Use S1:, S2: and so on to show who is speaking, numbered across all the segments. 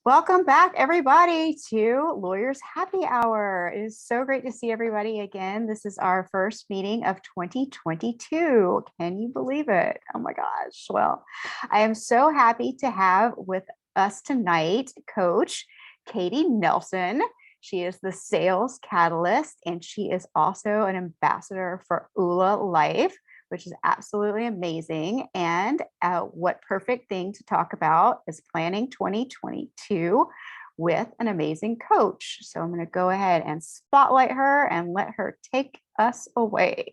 S1: Welcome back, everybody, to Lawyers Happy Hour. It is so great to see everybody again. This is our first meeting of 2022. Can you believe it? Oh my gosh. Well, I am so happy to have with us tonight Coach Katie Nelson. She is the sales catalyst, and she is also an ambassador for Oola Life, which is absolutely amazing. And what perfect thing to talk about is planning 2022 with an amazing coach. So I'm going to go ahead and spotlight her and let her take us away.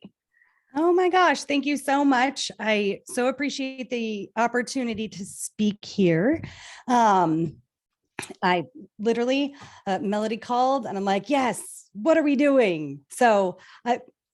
S2: Oh my gosh, thank you so much. I so appreciate the opportunity to speak here. I literally, Melody called and I'm like, yes, what are we doing? So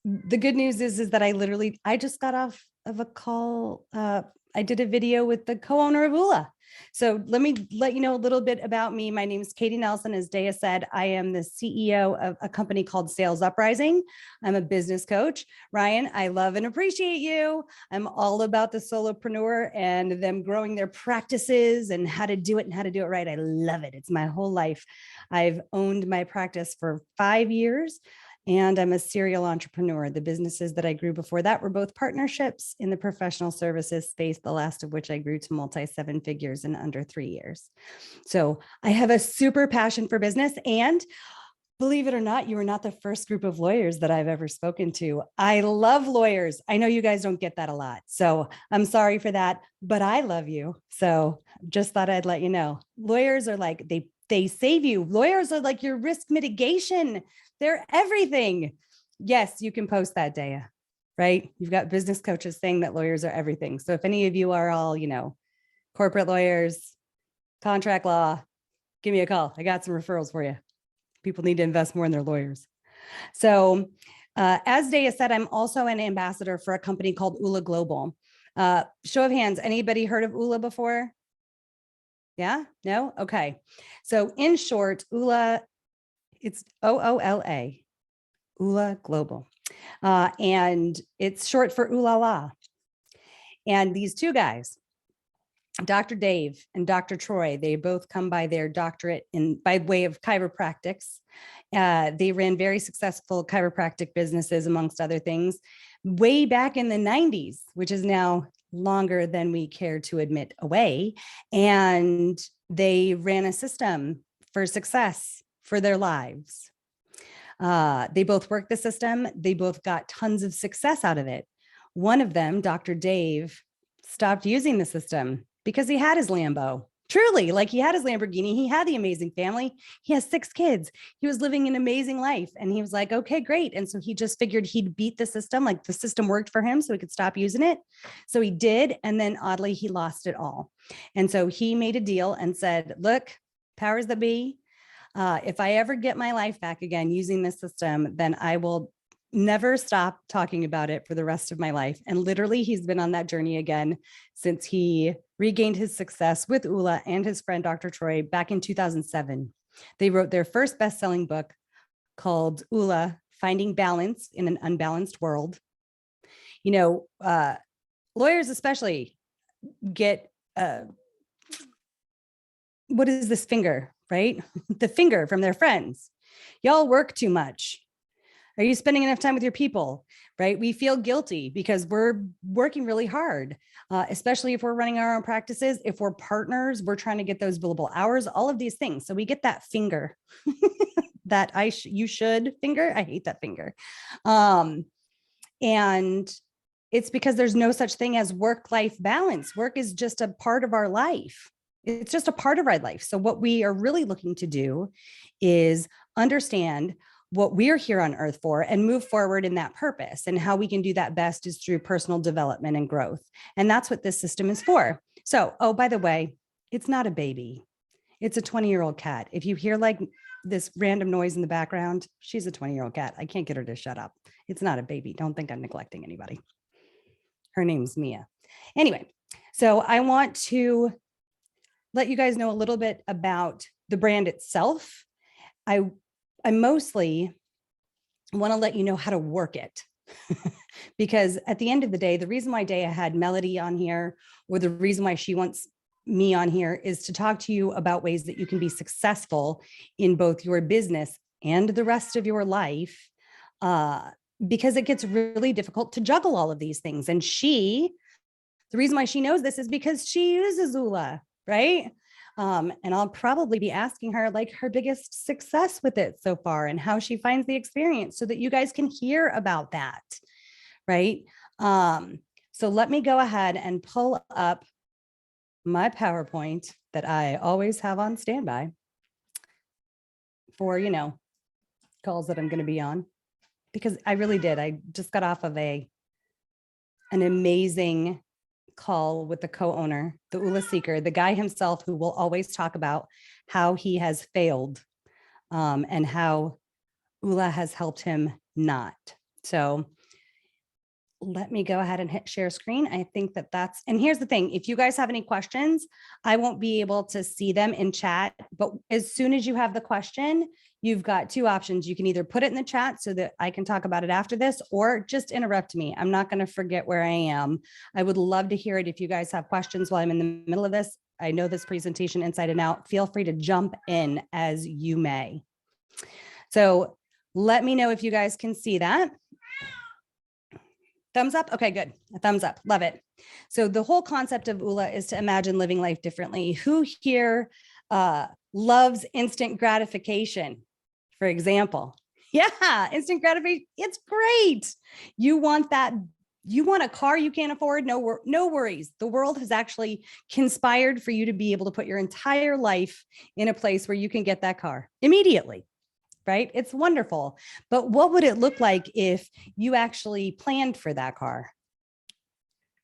S2: the good news is that I just got off of a call. I did a video with the co-owner of Oola. So let me let you know a little bit about me. My name is Katie Nelson. As Daya said, I am the CEO of a company called Sales UpRising. I'm a business coach. Ryan, I love and appreciate you. I'm all about the solopreneur and them growing their practices and how to do it right. I love it. It's my whole life. I've owned my practice for 5 years. And I'm a serial entrepreneur. The businesses that I grew before that were both partnerships in the professional services space, the last of which I grew to multi-7 figures in under 3 years. So I have a super passion for business. And believe it or not, you are not the first group of lawyers that I've ever spoken to. I love lawyers. I know you guys don't get that a lot. So I'm sorry for that, but I love you. So just thought I'd let you know. Lawyers are like, they save you. Lawyers are like your risk mitigation. They're everything. Yes, you can post that, Daya, right? You've got business coaches saying that lawyers are everything. So if any of you are all, corporate lawyers, contract law, give me a call. I got some referrals for you. People need to invest more in their lawyers. So as Daya said, I'm also an ambassador for a company called Oola Global. Show of hands, anybody heard of Oola before? Yeah? No? Okay. So in short, Oola, it's OOLA, Oola Global. And it's short for Oola La. And these two guys, Dr. Dave and Dr. Troy, they both come by their doctorate by way of chiropractics. They ran very successful chiropractic businesses, amongst other things, way back in the 90s, which is now longer than we care to admit away. And they ran a system for success for their lives. They both worked the system. They both got tons of success out of it. One of them, Dr. Dave, stopped using the system because he had his Lambo. Truly, like he had his Lamborghini, he had the amazing family. He has 6 kids. He was living an amazing life. And he was like, okay, great. And so he just figured he'd beat the system. Like the system worked for him so he could stop using it. So he did. And then oddly, he lost it all. And so he made a deal and said, look, powers that be, if I ever get my life back again using this system, then I will never stop talking about it for the rest of my life. And literally, he's been on that journey again since he regained his success with Oola and his friend, Dr. Troy, back in 2007. They wrote their first best-selling book called Oola, Finding Balance in an Unbalanced World. Lawyers especially get, what is this finger, right? The finger from their friends. Y'all work too much. Are you spending enough time with your people, right? We feel guilty because we're working really hard, especially if we're running our own practices. If we're partners, we're trying to get those billable hours, all of these things. So we get that finger, that you should finger. I hate that finger. And it's because there's no such thing as work-life balance. Work is just a part of our life. It's just a part of our life. So what we are really looking to do is understand what we're here on earth for and move forward in that purpose. And how we can do that best is through personal development and growth. And that's what this system is for. So, oh, by the way, it's not a baby. It's a 20-year-old cat. If you hear like this random noise in the background, she's a 20-year-old cat. I can't get her to shut up. It's not a baby. Don't think I'm neglecting anybody. Her name's Mia. Anyway, so I want to let you guys know a little bit about the brand itself. I mostly want to let you know how to work it. Because at the end of the day, the reason why Daya had Melody on here, or the reason why she wants me on here is to talk to you about ways that you can be successful in both your business and the rest of your life, because it gets really difficult to juggle all of these things. And the reason why she knows this is because she uses Oola, right? And I'll probably be asking her like her biggest success with it so far and how she finds the experience so that you guys can hear about that, right? So let me go ahead and pull up my PowerPoint that I always have on standby for, calls that I'm going to be on, because I really did. I just got off of an amazing call with the co-owner, the Oola Seeker, the guy himself who will always talk about how he has failed, and how Oola has helped him not. So let me go ahead and hit share screen. I think and here's the thing. If you guys have any questions, I won't be able to see them in chat, but as soon as you have the question, you've got two options. You can either put it in the chat so that I can talk about it after this, or just interrupt me. I'm not going to forget where I am. I would love to hear it. If you guys have questions while I'm in the middle of this, I know this presentation inside and out. Feel free to jump in as you may. So let me know if you guys can see that. Thumbs up? Okay, good. A thumbs up. Love it. So the whole concept of Oola is to imagine living life differently. Who here loves instant gratification, for example? Yeah, instant gratification. It's great. You want that. You want a car you can't afford? No worries. The world has actually conspired for you to be able to put your entire life in a place where you can get that car immediately. Right? It's wonderful. But what would it look like if you actually planned for that car?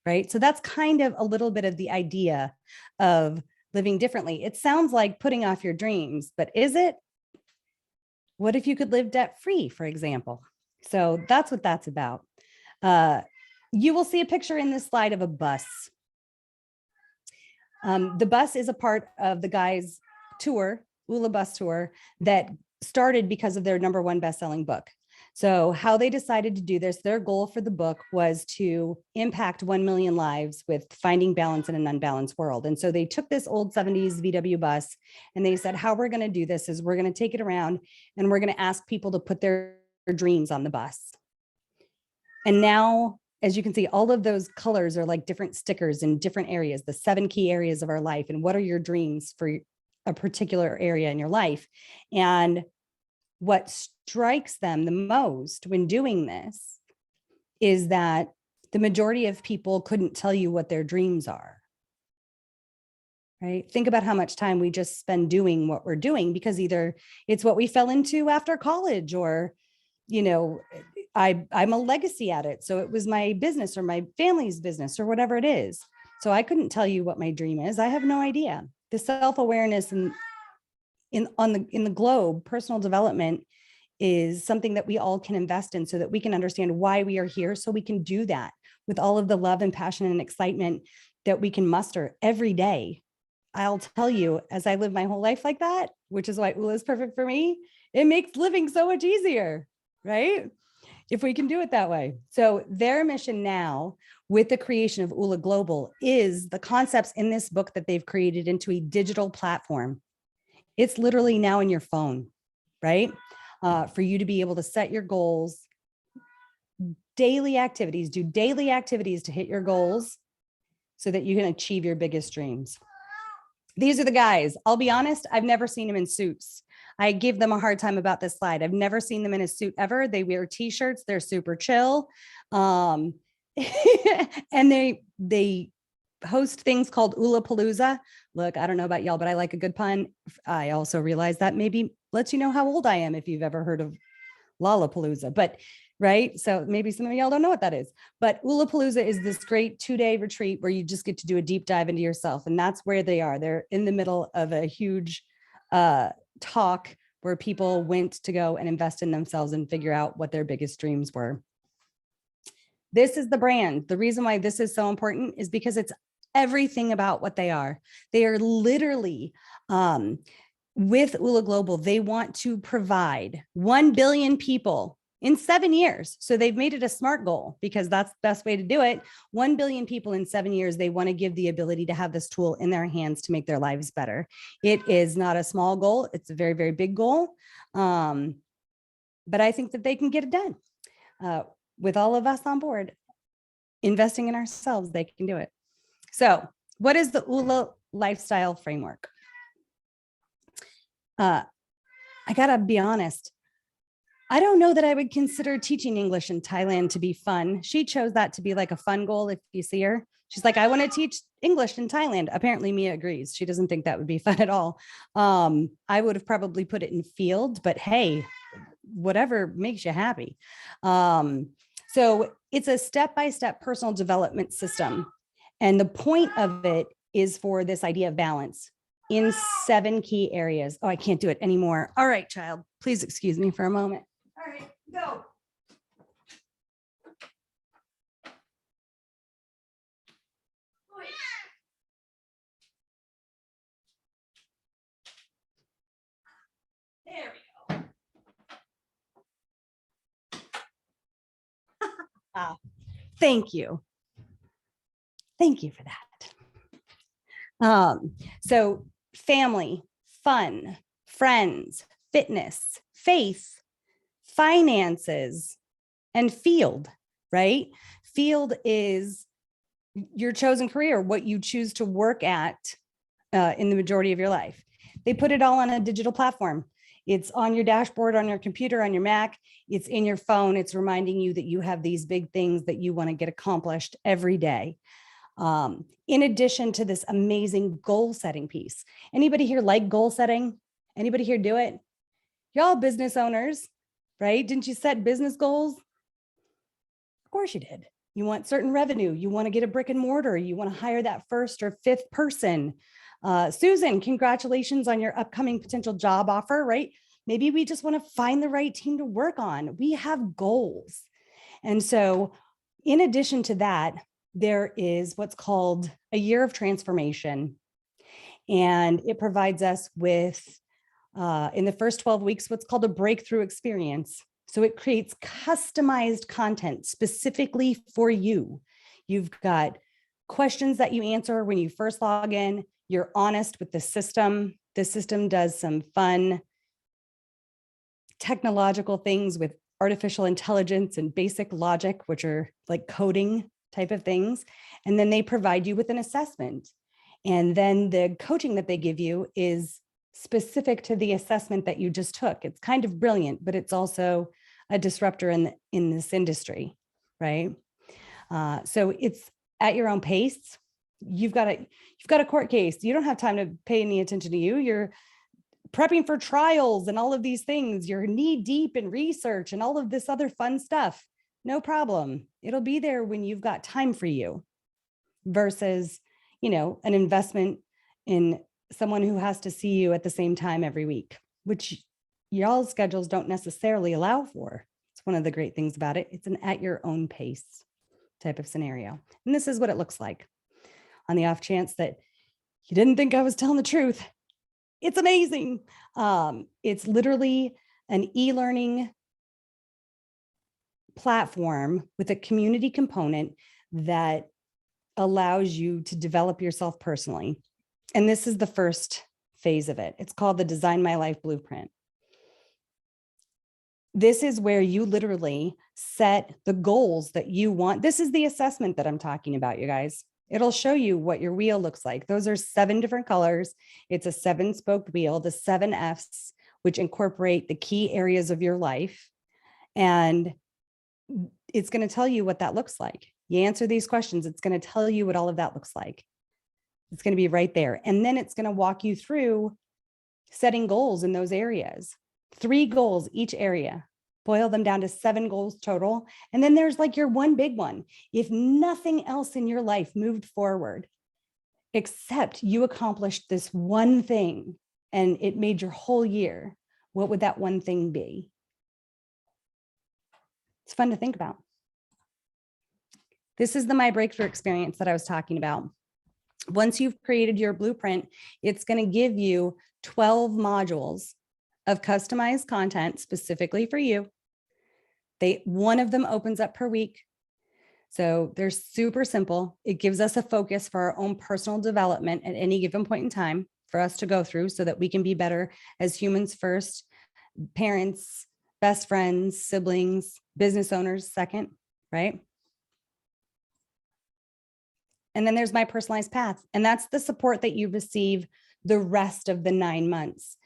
S2: Right? So that's kind of a little bit of the idea of living differently. It sounds like putting off your dreams, but is it? What if you could live debt free, for example? So that's what that's about. You will see a picture in this slide of a bus. The bus is a part of the guy's tour, Oola Bus Tour, that started because of their #1 best-selling book. So how they decided to do this, their goal for the book was to impact 1 million lives with finding balance in an unbalanced world. And so they took this old 70s VW bus and they said, how we're going to do this is we're going to take it around and we're going to ask people to put their dreams on the bus. And now, as you can see, all of those colors are like different stickers in different areas, the 7 key areas of our life. And what are your dreams for a particular area in your life? And what strikes them the most when doing this is that the majority of people couldn't tell you what their dreams are. Right? Think about how much time we just spend doing what we're doing, because either it's what we fell into after college, or, I'm a legacy at it. So it was my business or my family's business or whatever it is. So I couldn't tell you what my dream is. I have no idea. The self-awareness in the globe, personal development is something that we all can invest in so that we can understand why we are here, so we can do that with all of the love and passion and excitement that we can muster every day. I'll tell you, as I live my whole life like that, which is why Oola is perfect for me, it makes living so much easier, right? If we can do it that way. So their mission now with the creation of Oola Global is the concepts in this book that they've created into a digital platform. It's literally now in your phone, right? For you to be able to set your goals, do daily activities to hit your goals so that you can achieve your biggest dreams. These are the guys. I'll be honest, I've never seen them in suits. I give them a hard time about this slide. I've never seen them in a suit ever. They wear t-shirts. They're super chill. And they host things called Oola Palooza. Look, I don't know about y'all, but I like a good pun. I also realize that maybe lets you know how old I am if you've ever heard of Lollapalooza, but right. So maybe some of y'all don't know what that is, but Oola Palooza is this great 2-day retreat where you just get to do a deep dive into yourself. And that's where they are. They're in the middle of a huge talk where people went to go and invest in themselves and figure out what their biggest dreams were. This is the brand. The reason why this is so important is because it's everything about what they are. They are literally, with Oola Global, they want to provide 1 billion people in 7 years. So they've made it a SMART goal because that's the best way to do it. 1 billion people in 7 years, they want to give the ability to have this tool in their hands to make their lives better. It is not a small goal. It's a very, very big goal. But I think that they can get it done. With all of us on board, investing in ourselves, they can do it. So what is the Oola Lifestyle Framework? I gotta be honest. I don't know that I would consider teaching English in Thailand to be fun. She chose that to be like a fun goal. If you see her, she's like, I want to teach English in Thailand. Apparently Mia agrees. She doesn't think that would be fun at all. I would have probably put it in field, but hey, whatever makes you happy. So it's a step-by-step personal development system. And the point of it is for this idea of balance in 7 key areas. Oh, I can't do it anymore. All right, child, please excuse me for a moment. All right, go. There we go. Thank you. Thank you for that. So family, fun, friends, fitness, faith, finances, and field, right? Field is your chosen career, what you choose to work at in the majority of your life. They put it all on a digital platform. It's on your dashboard, on your computer, on your Mac. It's in your phone. It's reminding you that you have these big things that you want to get accomplished every day. In addition to this amazing goal setting piece. Anybody here like goal setting? Anybody here do it? Y'all business owners, right? Didn't you set business goals? Of course you did. You want certain revenue. You want to get a brick and mortar. You want to hire that 1st or 5th person. Susan, congratulations on your upcoming potential job offer, right? Maybe we just want to find the right team to work on. We have goals. And so in addition to that, there is what's called a year of transformation. And it provides us with, in the first 12 weeks, what's called a breakthrough experience. So it creates customized content specifically for you. You've got questions that you answer when you first log in. You're honest with the system. The system does some fun technological things with artificial intelligence and basic logic, which are like coding type of things. And then they provide you with an assessment. And then the coaching that they give you is specific to the assessment that you just took. It's kind of brilliant, but it's also a disruptor in this industry, right? So it's at your own pace. You've got a court case. You don't have time to pay any attention to you. You're prepping for trials and all of these things. You're knee deep in research and all of this other fun stuff. No problem. It'll be there when you've got time for you versus, an investment in someone who has to see you at the same time every week, which y'all's schedules don't necessarily allow for. It's one of the great things about it. It's an at your own pace type of scenario. And this is what it looks like. On the off chance that you didn't think I was telling the truth, it's amazing. It's literally an e-learning platform with a community component that allows you to develop yourself personally. And this is the first phase of it. It's called the Design My Life Blueprint. This is where you literally set the goals that you want. This is the assessment that I'm talking about, you guys. It'll show you what your wheel looks like. Those are 7 different colors. It's a 7-spoked wheel, the 7 Fs, which incorporate the key areas of your life. And it's going to tell you what that looks like. You answer these questions, it's going to tell you what all of that looks like. It's going to be right there. And then it's going to walk you through setting goals in those areas. 3 goals each area. Boil them down to 7 goals total. And then there's like your one big one. If nothing else in your life moved forward, except you accomplished this one thing and it made your whole year, what would that one thing be? It's fun to think about. This is the My Breakthrough experience that I was talking about. Once you've created your blueprint, it's going to give you 12 modules of customized content specifically for you. One of them opens up per week. So they're super simple. It gives us a focus for our own personal development at any given point in time for us to go through so that we can be better as humans first, parents, best friends, siblings, business owners second, right? And then there's my personalized path. And that's the support that you receive the rest of the 9 months.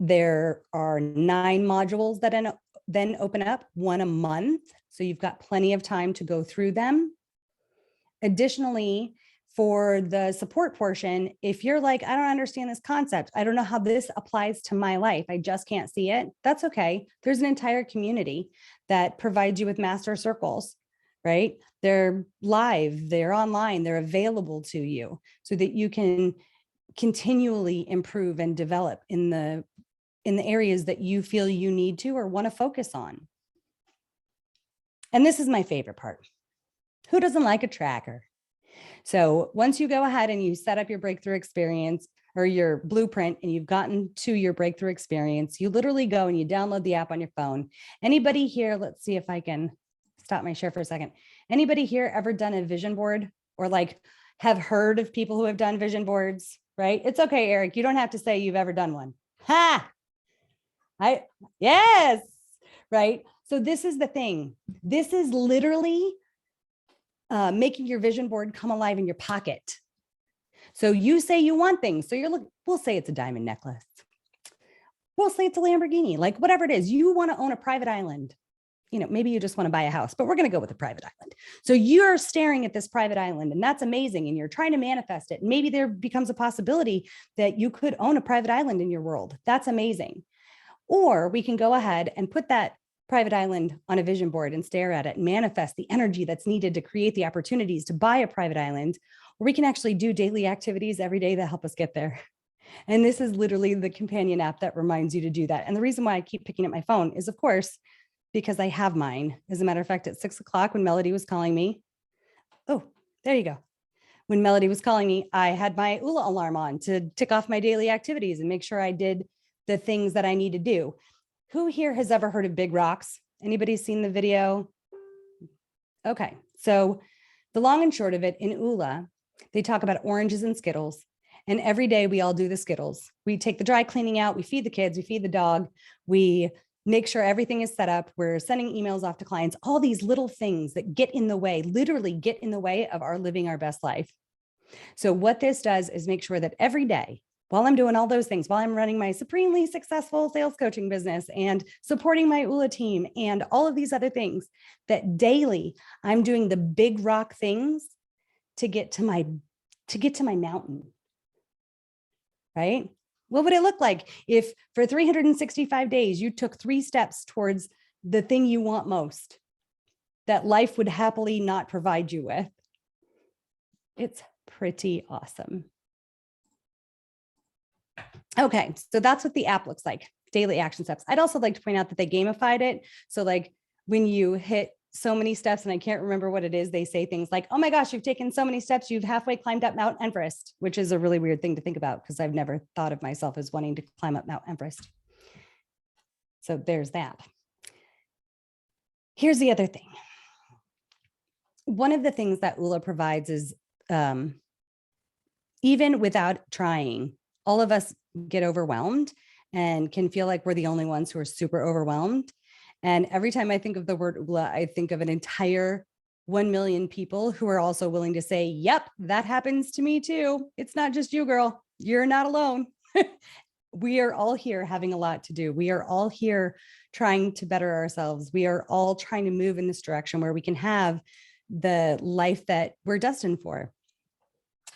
S2: There are 9 modules that then open up, 1 a month. So you've got plenty of time to go through them. Additionally, for the support portion, if you're like, I don't understand this concept, I don't know how this applies to my life, I just can't see it, that's okay. There's an entire community that provides you with master circles, right? They're live, they're online, they're available to you so that you can continually improve and develop in the areas that you feel you need to or want to focus on. And this is my favorite part. Who doesn't like a tracker? So once you go ahead and you set up your breakthrough experience or your blueprint and you've gotten to your breakthrough experience, you literally go and you download the app on your phone. Anybody here, let's see if I can stop my share for a second. Anybody here ever done a vision board or like have heard of people who have done vision boards, right? It's okay, Eric. You don't have to say you've ever done one. Ha! Yes, right? So this is the thing. This is literally making your vision board come alive in your pocket. So you say you want things. So we'll say it's a diamond necklace. We'll say it's a Lamborghini, like whatever it is. You want to own a private island. Maybe you just want to buy a house, but we're going to go with a private island. So you're staring at this private island and that's amazing. And you're trying to manifest it. Maybe there becomes a possibility that you could own a private island in your world. That's amazing. Or we can go ahead and put that private island on a vision board and stare at it and manifest the energy that's needed to create the opportunities to buy a private island, or we can actually do daily activities every day that help us get there. And this is literally the companion app that reminds you to do that. And the reason why I keep picking up my phone is, of course, because I have mine. As a matter of fact, at 6 o'clock when Melody was calling me, oh, there you go. When Melody was calling me, I had my Oola alarm on to tick off my daily activities and make sure I did the things that I need to do. Who here has ever heard of big rocks? Anybody seen the video? Okay, so the long and short of it, in Oola, they talk about oranges and Skittles. And every day we all do the Skittles. We take the dry cleaning out, we feed the kids, we feed the dog, we make sure everything is set up. We're sending emails off to clients, all these little things that get in the way, literally get in the way of our living our best life. So what this does is make sure that every day, while I'm doing all those things, while I'm running my supremely successful sales coaching business and supporting my Oola team and all of these other things, that daily I'm doing the big rock things to get to my mountain, right? What would it look like if for 365 days you took 3 steps towards the thing you want most that life would happily not provide you with? It's pretty awesome. Okay, so that's what the app looks like, daily action steps. I'd also like to point out that they gamified it. So like when you hit so many steps, and I can't remember what it is, they say things like, oh my gosh, you've taken so many steps, you've halfway climbed up Mount Everest, which is a really weird thing to think about because I've never thought of myself as wanting to climb up Mount Everest. So there's that. Here's the other thing. One of the things that Oola provides is even without trying, all of us get overwhelmed and can feel like we're the only ones who are super overwhelmed. And every time I think of the word Oola, I think of an entire 1 million people who are also willing to say, yep, that happens to me too. It's not just you, girl. You're not alone. We are all here having a lot to do. We are all here trying to better ourselves. We are all trying to move in this direction where we can have the life that we're destined for.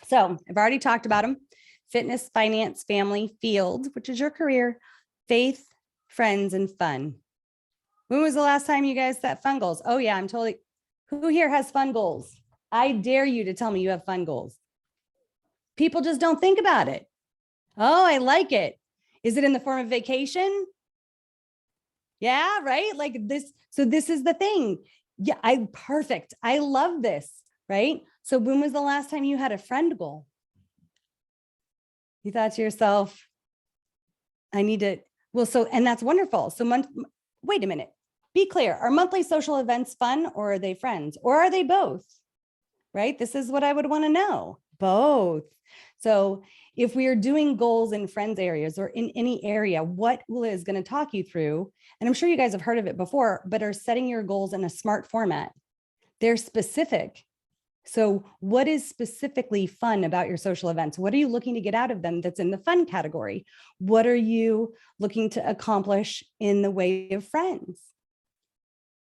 S2: So I've already talked about them: fitness, finance, family, field, which is your career, faith, friends, and fun. When was the last time you guys set fun goals? Oh yeah, I'm totally, who here has fun goals? I dare you to tell me you have fun goals. People just don't think about it. Oh, I like it. Is it in the form of vacation? Yeah, right? Like this. So this is the thing. Yeah, perfect. I love this, right? So when was the last time you had a friend goal? You thought to yourself, I need to, well, so, and that's wonderful. So wait a minute. be clear, are monthly social events fun, or are they friends, or are they both? Right? This is what I would want to know. Both. So if we are doing goals in friends areas or in any area, what Oola is going to talk you through, and I'm sure you guys have heard of it before, but are setting your goals in a SMART format. They're specific. So what is specifically fun about your social events? What are you looking to get out of them that's in the fun category? What are you looking to accomplish in the way of friends?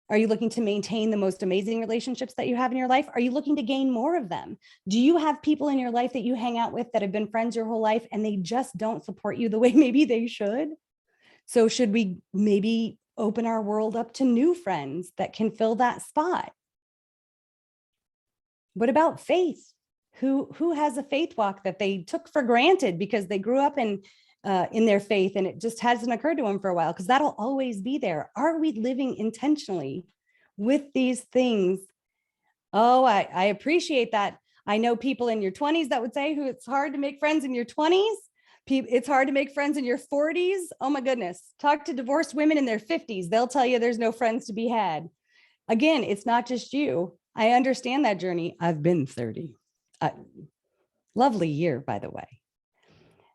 S2: Are you looking to maintain the most amazing relationships that you have in your life? Are you looking to gain more of them? Do you have people in your life that you hang out with that have been friends your whole life and they just don't support you the way maybe they should? So should we maybe open our world up to new friends that can fill that spot? What about faith? Who has a faith walk that they took for granted because they grew up in their faith and it just hasn't occurred to them for a while? Because that'll always be there. Are we living intentionally with these things? Oh, I appreciate that. I know people in your 20s that would say who it's hard to make friends in your 20s. It's hard to make friends in your 40s. Oh my goodness. Talk to divorced women in their 50s. They'll tell you there's no friends to be had. Again, it's not just you. I understand that journey. I've been 30. Lovely year, by the way.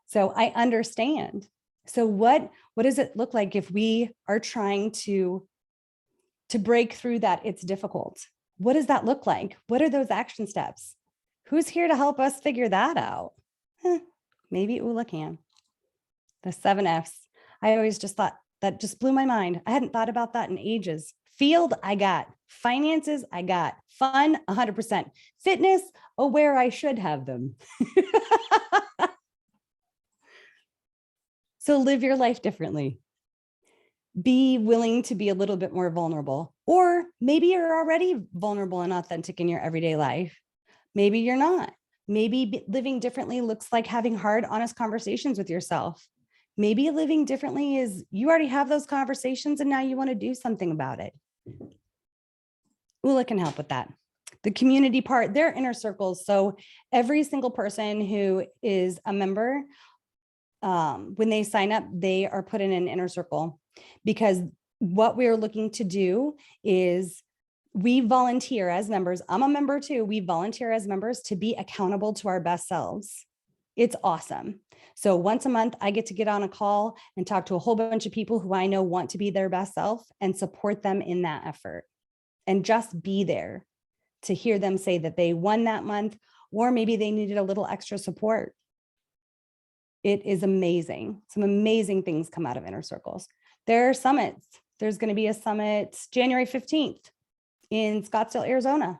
S2: So I understand. So what does it look like if we are trying to break through that? It's difficult. What does that look like? What are those action steps? Who's here to help us figure that out? Maybe Oola can. The 7Fs. I always just thought that just blew my mind. I hadn't thought about that in ages. Field, I got. Finances, I got. Fun, 100%. Fitness, where I should have them. So live your life differently. Be willing to be a little bit more vulnerable. Or maybe you're already vulnerable and authentic in your everyday life. Maybe you're not. Maybe living differently looks like having hard, honest conversations with yourself. Maybe living differently is you already have those conversations and now you want to do something about it. Oola can help with that. The community part, they're inner circles. So every single person who is a member, when they sign up, they are put in an inner circle, because what we're looking to do is we volunteer as members. I'm a member too. We volunteer as members to be accountable to our best selves. It's awesome. So once a month, I get to get on a call and talk to a whole bunch of people who I know want to be their best self and support them in that effort, and just be there to hear them say that they won that month, or maybe they needed a little extra support. It is amazing. Some amazing things come out of inner circles. There are summits. There's going to be a summit January 15th in Scottsdale, Arizona.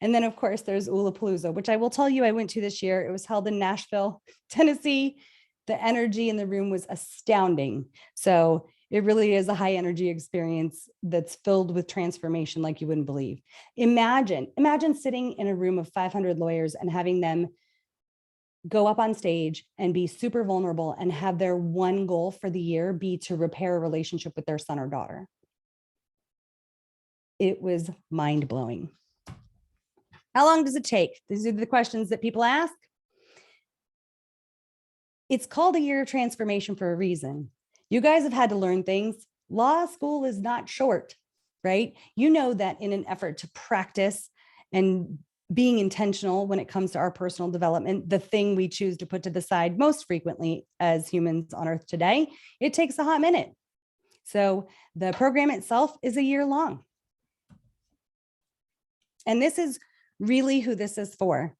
S2: And then of course there's Oola Palooza, which I will tell you I went to this year. It was held in Nashville, Tennessee. The energy in the room was astounding. So it really is a high energy experience that's filled with transformation like you wouldn't believe. Imagine sitting in a room of 500 lawyers and having them go up on stage and be super vulnerable and have their one goal for the year be to repair a relationship with their son or daughter. It was mind-blowing. How long does it take? These are the questions that people ask. It's called a year of transformation for a reason. You guys have had to learn things. Law school is not short, right? You know that in an effort to practice and being intentional when it comes to our personal development, the thing we choose to put to the side most frequently as humans on earth today, it takes a hot minute. So the program itself is a year long. And this is really who this is for.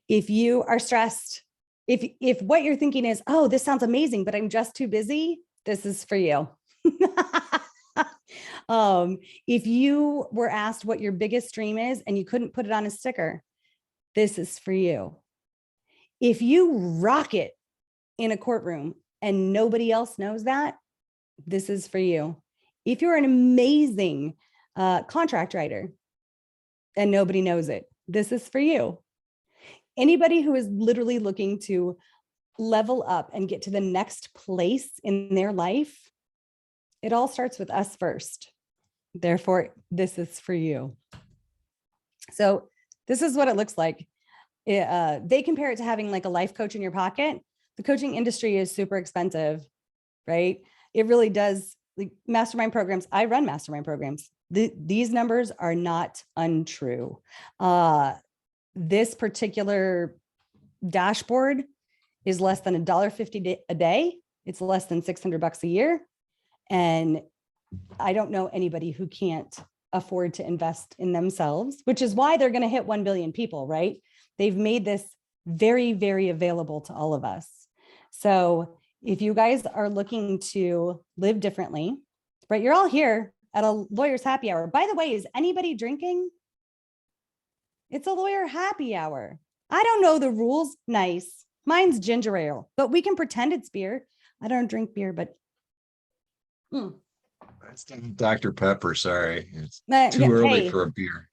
S2: If you are stressed, if what you're thinking is, oh, this sounds amazing, but I'm just too busy, this is for you. If you were asked what your biggest dream is and you couldn't put it on a sticker, this is for you. If you rock it in a courtroom and nobody else knows that, this is for you. If you're an amazing contract writer and nobody knows it, this is for you. Anybody who is literally looking to level up and get to the next place in their life, it all starts with us first. Therefore, this is for you. So this is what it looks like. They compare it to having like a life coach in your pocket. The coaching industry is super expensive, right? It really does like mastermind programs. I run mastermind programs. These numbers are not untrue. This particular dashboard is less than $1.50 a day. It's less than $600 a year. And I don't know anybody who can't afford to invest in themselves, which is why they're going to hit 1 billion people, right? They've made this very, very available to all of us. So if you guys are looking to live differently, right? You're all here at a lawyer's happy hour. By the way, is anybody drinking? It's a lawyer happy hour. I don't know the rules. Nice. Mine's ginger ale, but we can pretend it's beer. I don't drink beer, but
S3: That's Dr. Pepper. Sorry. It's too early for a beer.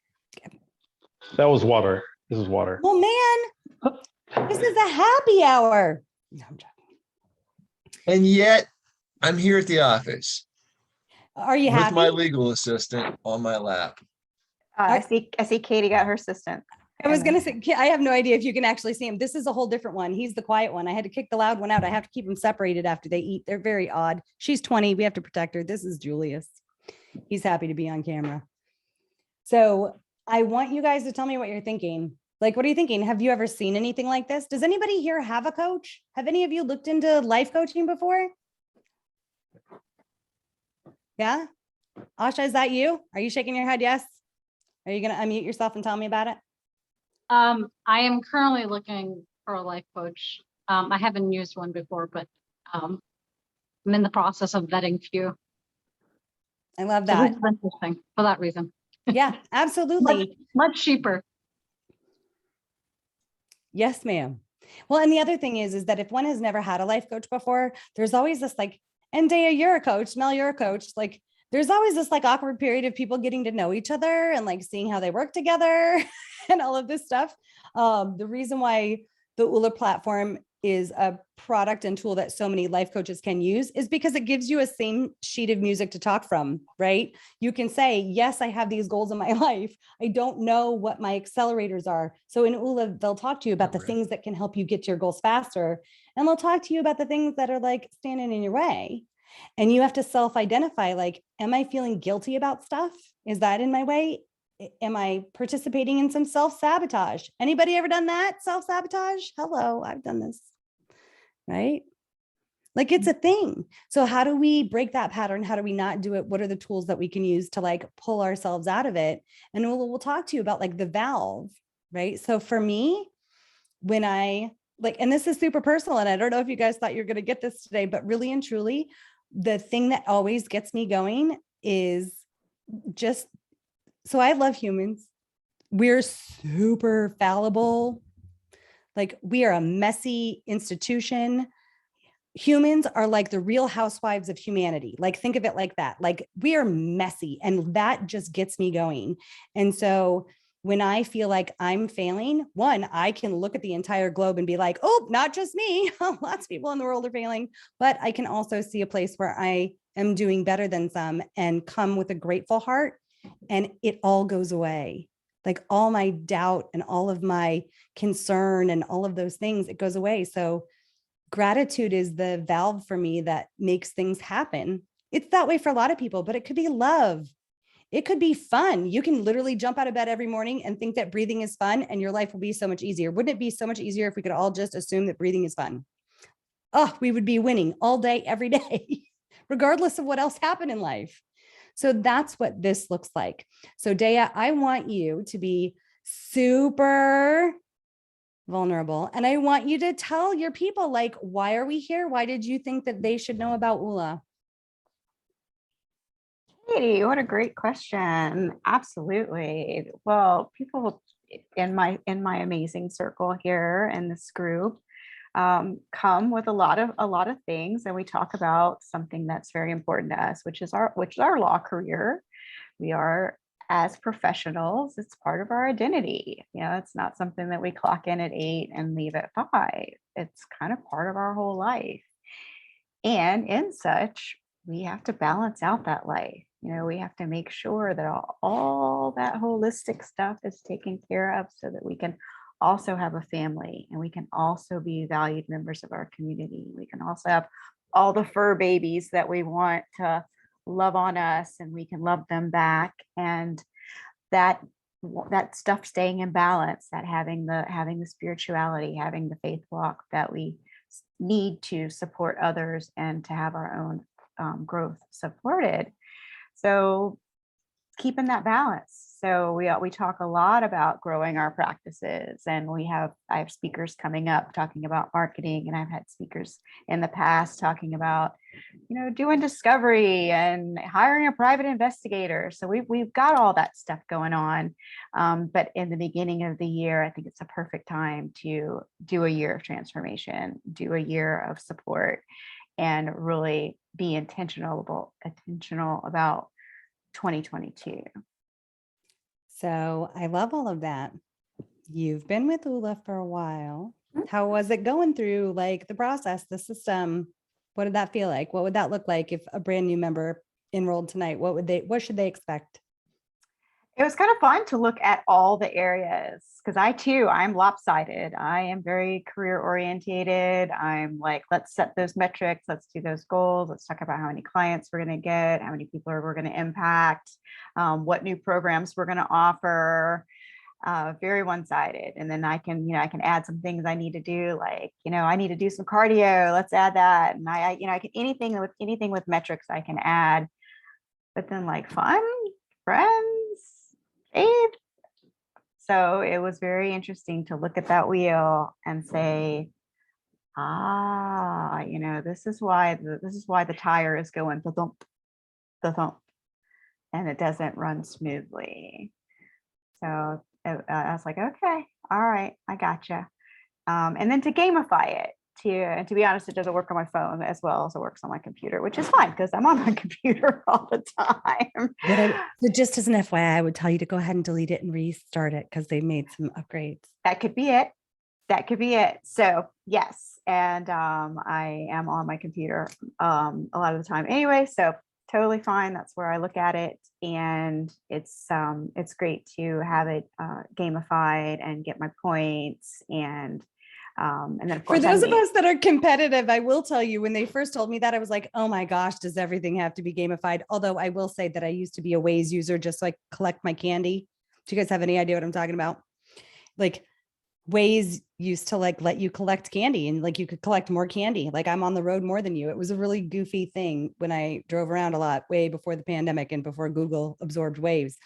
S4: That was water. This is water.
S2: Well, man, this is a happy hour. No, I'm joking.
S3: And yet I'm here at the office.
S2: Are you
S3: with
S2: happy?
S3: my legal assistant on my lap.
S1: I see Katie got her assistant.
S2: I was going to say, I have no idea if you can actually see him. This is a whole different one. He's the quiet one. I had to kick the loud one out. I have to keep them separated after they eat. They're very odd. She's 20. We have to protect her. This is Julius. He's happy to be on camera. So I want you guys to tell me what you're thinking. Like, what are you thinking? Have you ever seen anything like this? Does anybody here have a coach? Have any of you looked into life coaching before? Yeah? Asha, is that you? Are you shaking your head? Yes. Are you going to unmute yourself and tell me about it?
S5: I am currently looking for a life coach. I haven't used one before, but I'm in the process of vetting few.
S2: I love
S5: So
S2: that.
S5: this is interesting for that reason.
S2: Yeah, absolutely.
S5: Much cheaper.
S2: Yes, ma'am. Well, and the other thing is that if one has never had a life coach before, there's always this like, and Daya, you're a coach, Mel, you're a coach. Like, there's always this like awkward period of people getting to know each other and like seeing how they work together and all of this stuff. The reason why the Oola platform is a product and tool that so many life coaches can use is because it gives you a same sheet of music to talk from, right? You can say, yes, I have these goals in my life. I don't know what my accelerators are. So in Oola, they'll talk to you about the things that can help you get to your goals faster. And they'll talk to you about the things that are like standing in your way. And you have to self-identify, like, am I feeling guilty about stuff? Is that in my way? Am I participating in some self-sabotage? Anybody ever done that? Self-sabotage? Hello, I've done this, right? Like, it's a thing. So how do we break that pattern? How do we not do it? What are the tools that we can use to like pull ourselves out of it? And we'll talk to you about like the valve, right? So for me, when I like, and this is super personal, and I don't know if you guys thought you were going to get this today, but really and truly, the thing that always gets me going is just, so I love humans. We're super fallible. Like, we are a messy institution. Humans are like the Real Housewives of humanity. Like, think of it like that. Like, we are messy, and that just gets me going. And so when I feel like I'm failing, one, I can look at the entire globe and be like, oh, not just me. Lots of people in the world are failing. But I can also see a place where I am doing better than some and come with a grateful heart, and it all goes away. Like, all my doubt and all of my concern and all of those things, it goes away. So gratitude is the valve for me that makes things happen. It's that way for a lot of people, but it could be love. It could be fun. You can literally jump out of bed every morning and think that breathing is fun, and your life will be so much easier. Wouldn't it be so much easier if we could all just assume that breathing is fun? Oh, we would be winning all day, every day, regardless of what else happened in life. So that's what this looks like. So Daya, I want you to be super vulnerable. And I want you to tell your people, like, why are we here? Why did you think that they should know about Oola?
S1: Katie, what a great question. Absolutely. Well, people in my amazing circle here in this group come with a lot of things, and we talk about something that's very important to us, which is our law career. We are, as professionals, it's part of our identity. You know, it's not something that we clock in at 8 and leave at 5. It's kind of part of our whole life. And in such, we have to balance out that life. You know, we have to make sure that all that holistic stuff is taken care of so that we can also have a family, and we can also be valued members of our community. We can also have all the fur babies that we want to love on us and we can love them back. And that stuff staying in balance, that having the spirituality, having the faith walk that we need to support others and to have our own growth supported. So keeping that balance. So we talk a lot about growing our practices, and I have speakers coming up talking about marketing, and I've had speakers in the past talking about, doing discovery and hiring a private investigator. So we've got all that stuff going on. But in the beginning of the year, I think it's a perfect time to do a year of transformation, do a year of support, and really be intentional about 2022.
S2: So I love all of that. You've been with Oola for a while. How was it going through like the process, the system? What did that feel like? What would that look like if a brand new member enrolled tonight? What should they expect?
S1: It was kind of fun to look at all the areas, because I'm lopsided. I am very career orientated. I'm like, let's set those metrics. Let's do those goals. Let's talk about how many clients we're going to get, how many people we're going to impact, what new programs we're going to offer. Very one-sided. And then I can add some things I need to do, like, I need to do some cardio. Let's add that. And I can anything with metrics I can add. But then like fun, friends, faith. So it was very interesting to look at that wheel and say, this is why the tire is going the thump, and it doesn't run smoothly. So I was like, okay, all right, I gotcha. And then to gamify it, to be honest, it doesn't work on my phone as well as it works on my computer, which is fine because I'm on my computer all the time.
S2: So just as an FYI, I would tell you to go ahead and delete it and restart it because they made some upgrades.
S1: That could be it. So yes, and I am on my computer a lot of the time anyway, so totally fine. That's where I look at it, and it's great to have it gamified and get my points. And then of course,
S2: for those of us that are competitive, I will tell you, when they first told me that, I was like, oh my gosh, does everything have to be gamified? Although I will say that I used to be a Waze user, just like collect my candy. Do you guys have any idea what I'm talking about? Like Waze used to like let you collect candy, and like you could collect more candy. Like I'm on the road more than you. It was a really goofy thing when I drove around a lot, way before the pandemic and before Google absorbed Waves.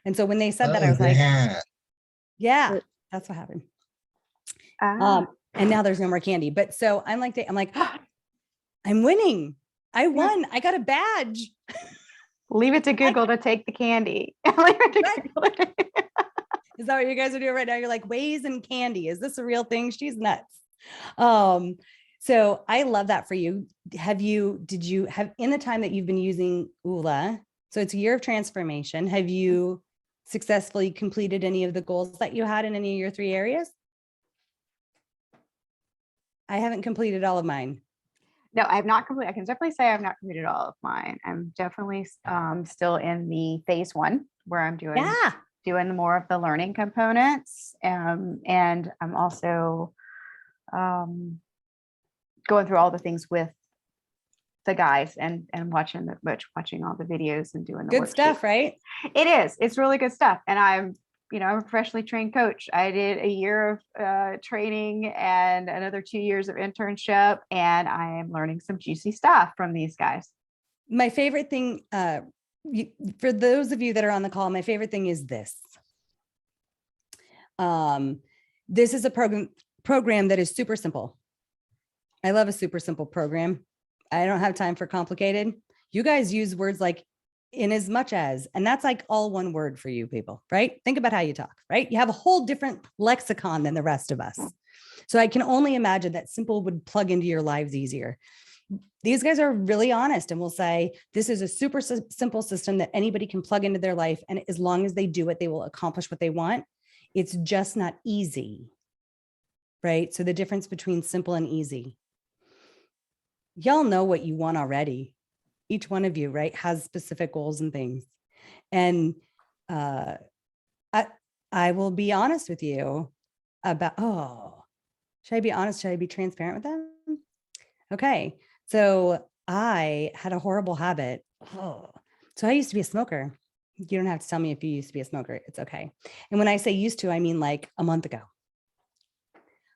S2: And so when they said that, I was like, yeah, that's what happened. And now there's no more candy. But so I'm like, I'm winning. I won. I got a badge.
S1: Leave it to Google to take the candy.
S2: Is that what you guys are doing right now? You're like, Waze and candy. Is this a real thing? She's nuts. So I love that for you. Did you have, in the time that you've been using Oola, so it's a year of transformation, have you successfully completed any of the goals that you had in any of your 3 areas? I haven't completed all of mine.
S1: No, I have not completed. I can definitely say I've not completed all of mine. I'm definitely still in the phase 1 where I'm doing more of the learning components. And I'm also going through all the things with the guys and watching all the videos and doing the
S2: good stuff, right?
S1: It is. It's really good stuff. And I'm a professionally trained coach. I did a year of training and another 2 years of internship, and I am learning some juicy stuff from these guys.
S2: My favorite thing, for those of you that are on the call, my favorite thing is this. This is a program that is super simple. I love a super simple program. I don't have time for complicated. You guys use words like in as much as, and that's like all one word for you people, right? Think about how you talk, right? You have a whole different lexicon than the rest of us. So I can only imagine that simple would plug into your lives easier. These guys are really honest and will say, this is a super simple system that anybody can plug into their life. And as long as they do it, they will accomplish what they want. It's just not easy, right? So the difference between simple and easy. Y'all know what you want already. Each one of you, right, has specific goals and things. And I will be honest with you about, should I be honest? Should I be transparent with them? Okay. So I had a horrible habit. Oh. So I used to be a smoker. You don't have to tell me if you used to be a smoker. It's okay. And when I say used to, I mean like a month ago.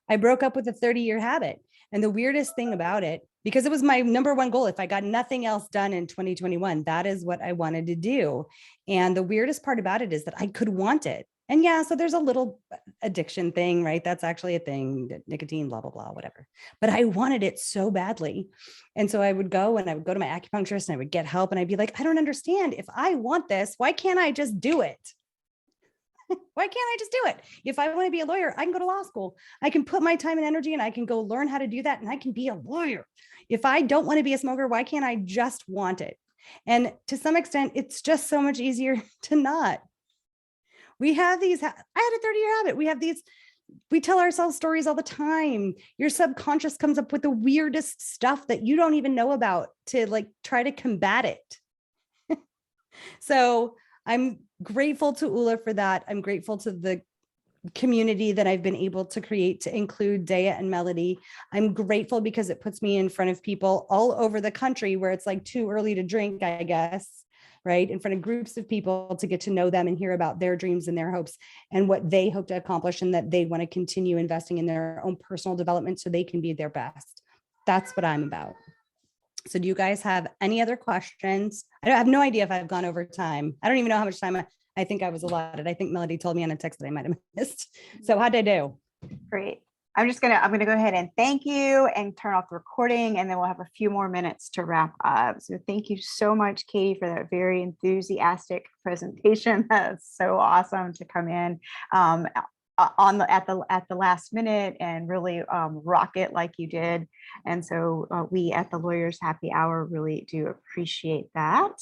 S2: I broke up with a 30-year habit. And the weirdest thing about it, because it was my number one goal, if I got nothing else done in 2021, that is what I wanted to do. And the weirdest part about it is that I could want it. And yeah, so there's a little addiction thing, right? That's actually a thing, nicotine, blah, blah, blah, whatever. But I wanted it so badly. And so I would go and I would go to my acupuncturist and I would get help. And I'd be like, I don't understand. If I want this, why can't I just do it? Why can't I just do it? If I want to be a lawyer, I can go to law school. I can put my time and energy and I can go learn how to do that and I can be a lawyer. If I don't want to be a smoker, why can't I just want it? And to some extent, it's just so much easier to not. We have these, I had a 30-year habit. We have these, we tell ourselves stories all the time. Your subconscious comes up with the weirdest stuff that you don't even know about to like try to combat it. So I'm grateful to Oola for that. I'm grateful to the community that I've been able to create to include Dea and Melody. I'm grateful because it puts me in front of people all over the country where it's like too early to drink, I guess, right? In front of groups of people to get to know them and hear about their dreams and their hopes and what they hope to accomplish and that they want to continue investing in their own personal development so they can be their best. That's what I'm about. So do you guys have any other questions? I have no idea if I've gone over time. I don't even know how much time I think I was allotted. I think Melody told me on a text that I might've missed. So how'd I do?
S1: Great. I'm gonna go ahead and thank you and turn off the recording, and then we'll have a few more minutes to wrap up. So thank you so much, Katie, for that very enthusiastic presentation. That's so awesome to come in at the last minute and really rock it like you did. And so we at the Lawyers Happy Hour really do appreciate that.